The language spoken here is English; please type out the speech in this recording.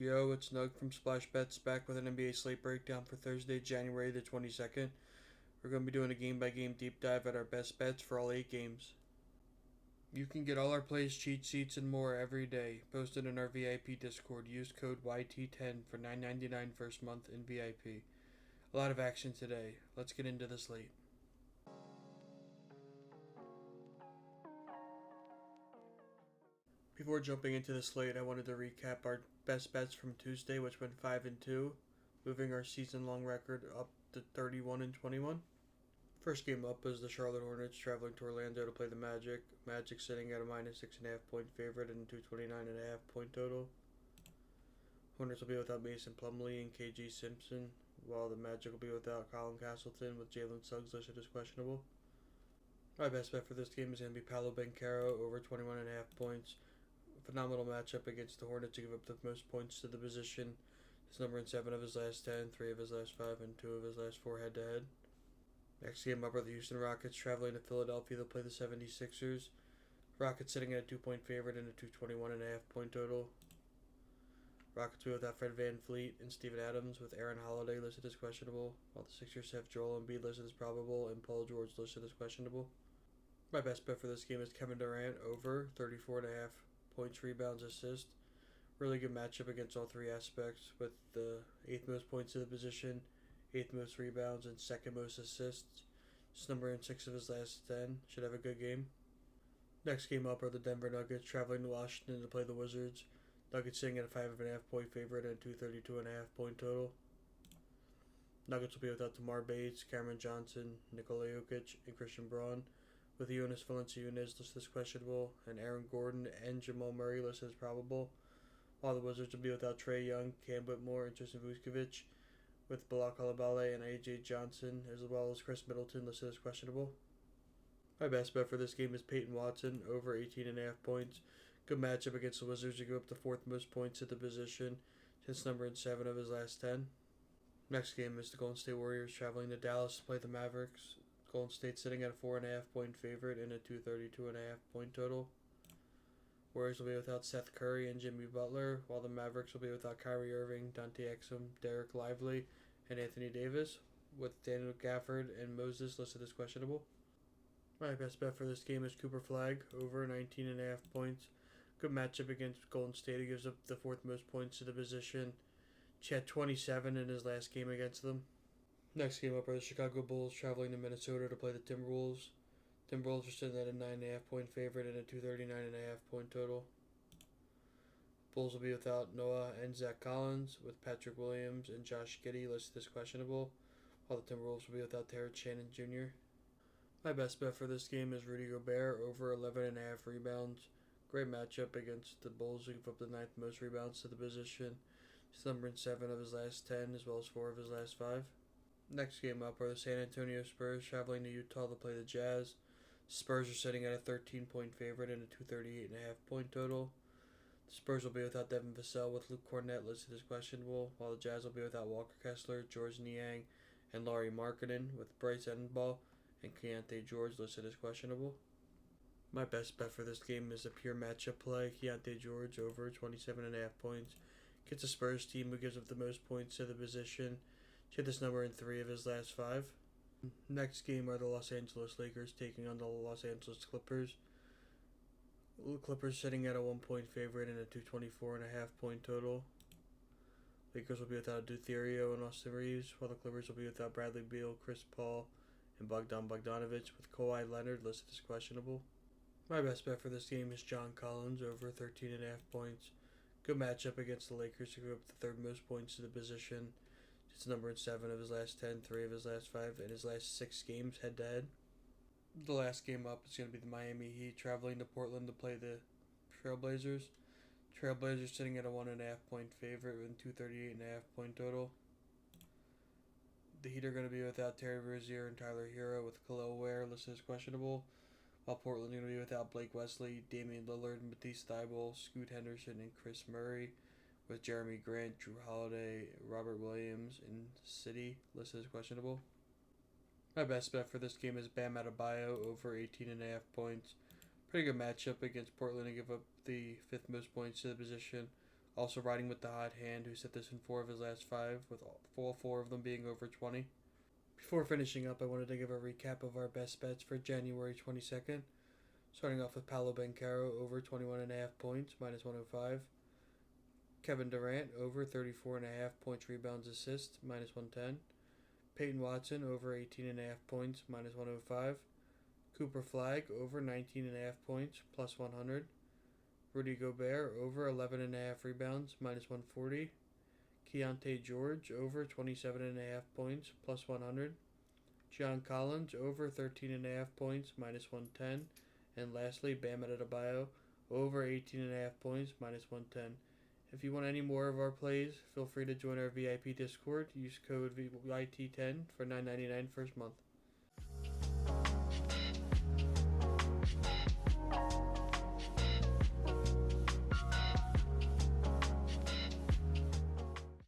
Yo, it's Nug from SLATE back with an NBA slate breakdown for Thursday, January the 22nd. We're going to be doing a game-by-game deep dive at our best bets for all 8 games. You can get all our plays, cheat sheets, and more every day posted in our VIP Discord. Use code YT10 for $9.99 first month in VIP. A lot of action today. Let's get into the slate. Before jumping into the slate, I wanted to recap our best bets from Tuesday, which went 5-2, moving our season-long record up to 31-21. First game up is the Charlotte Hornets traveling to Orlando to play the Magic. Magic sitting at a minus 6.5 point favorite and a 229.5 point total. Hornets will be without Mason Plumlee and KG Simpson, while the Magic will be without Colin Castleton with Jalen Suggs listed as questionable. My best bet for this game is going to be Paolo Banchero over 21.5 points. Phenomenal matchup against the Hornets to give up the most points to the position. He's number in 7 of his last 10, 3 of his last 5, and 2 of his last 4 head-to-head. Next game up are the Houston Rockets traveling to Philadelphia to play the 76ers. Rockets sitting at a 2-point favorite and a 221.5 point total. Rockets will be without Fred VanVleet and Steven Adams with Aaron Holiday listed as questionable, while the Sixers have Joel Embiid listed as probable and Paul George listed as questionable. My best bet for this game is Kevin Durant over 34.5 points, rebounds, assists. Really good matchup against all 3 aspects with the 8th most points to the position, 8th most rebounds, and 2nd most assists. Just number in 6 of his last 10. Should have a good game. Next game up are the Denver Nuggets traveling to Washington to play the Wizards. Nuggets sitting at a 5.5 point favorite and a 232.5 point total. Nuggets will be without DeMar Bates, Cameron Johnson, Nikola Jokic, and Christian Braun, with Jonas Valanciunas listed as questionable, and Aaron Gordon and Jamal Murray listed as probable, while the Wizards will be without Trae Young, Cam Whitmore, and Tristan Vucevic, with Balak Coulibaly and A.J. Johnson, as well as Chris Middleton listed as questionable. My best bet for this game is Peyton Watson, over 18.5 points. Good matchup against the Wizards to give up the 4th most points at the position, since number in 7 of his last 10. Next game is the Golden State Warriors traveling to Dallas to play the Mavericks. Golden State sitting at a 4.5 point favorite and a 232.5 point total. Warriors will be without Seth Curry and Jimmy Butler, while the Mavericks will be without Kyrie Irving, Dante Exum, Derek Lively, and Anthony Davis, with Daniel Gafford and Moses listed as questionable. My best bet for this game is Cooper Flagg, over 19.5 points. Good matchup against Golden State. He gives up the 4th most points to the position. He had 27 in his last game against them. Next game up are the Chicago Bulls traveling to Minnesota to play the Timberwolves. Timberwolves are sitting at a 9.5 point favorite and a 239.5 point total. Bulls will be without Noah and Zach Collins, with Patrick Williams and Josh Giddey listed as questionable, while the Timberwolves will be without Terrence Shannon Jr. My best bet for this game is Rudy Gobert, over 11.5 rebounds. Great matchup against the Bulls, who give up the 9th most rebounds to the position. He's number in 7 of his last 10, as well as 4 of his last 5. Next game up are the San Antonio Spurs traveling to Utah to play the Jazz. Spurs are sitting at a 13-point favorite and a 238.5 point total. The Spurs will be without Devin Vassell, with Luke Cornett listed as questionable, while the Jazz will be without Walker Kessler, George Niang, and Lauri Markkanen, with Bryce Edenball and Keontae George listed as questionable. My best bet for this game is a pure matchup play. Keontae George over 27.5 points. Gets a Spurs team who gives up the most points to the position. He hit this number in 3 of his last 5. Next game are the Los Angeles Lakers taking on the Los Angeles Clippers. The Clippers sitting at a 1-point favorite and a 224.5 point total. Lakers will be without Deuterio and Austin Reeves, while the Clippers will be without Bradley Beal, Chris Paul, and Bogdan Bogdanovic, with Kawhi Leonard listed as questionable. My best bet for this game is John Collins, over 13.5 points. Good matchup against the Lakers, who give up the 3rd most points to the position. It's number in 7 of his last 10, 3 of his last 5, and his last 6 games head-to-head. The last game up is going to be the Miami Heat traveling to Portland to play the Trailblazers. Trailblazers sitting at a 1.5 point favorite with 238.5 point total. The Heat are going to be without Terry Rozier and Tyler Hero, with Khalil Ware listed as questionable, while Portland is going to be without Blake Wesley, Damian Lillard, Matisse Thybulle, Scoot Henderson, and Chris Murray, with Jeremy Grant, Drew Holiday, Robert Williams, and City listed as questionable. My best bet for this game is Bam Adebayo, over 18.5 points. Pretty good matchup against Portland to give up the 5th most points to the position. Also riding with the hot hand, who set this in 4 of his last 5, with all 4 of them being over 20. Before finishing up, I wanted to give a recap of our best bets for January 22nd. Starting off with Paolo Banchero over 21.5 points, minus 105. Kevin Durant over 34.5 points, rebounds, assists, minus 110. Peyton Watson over 18.5 points, minus 105. Cooper Flag over 19.5 points, plus 100. Rudy Gobert over 11.5 rebounds, minus 140. Keontae George over 27.5 points, plus 100. John Collins over 13.5 points, minus 110. And lastly, Bam Adebayo over 18.5 points, minus 110. If you want any more of our plays, feel free to join our VIP Discord. Use code VYT10 for $9.99 first month.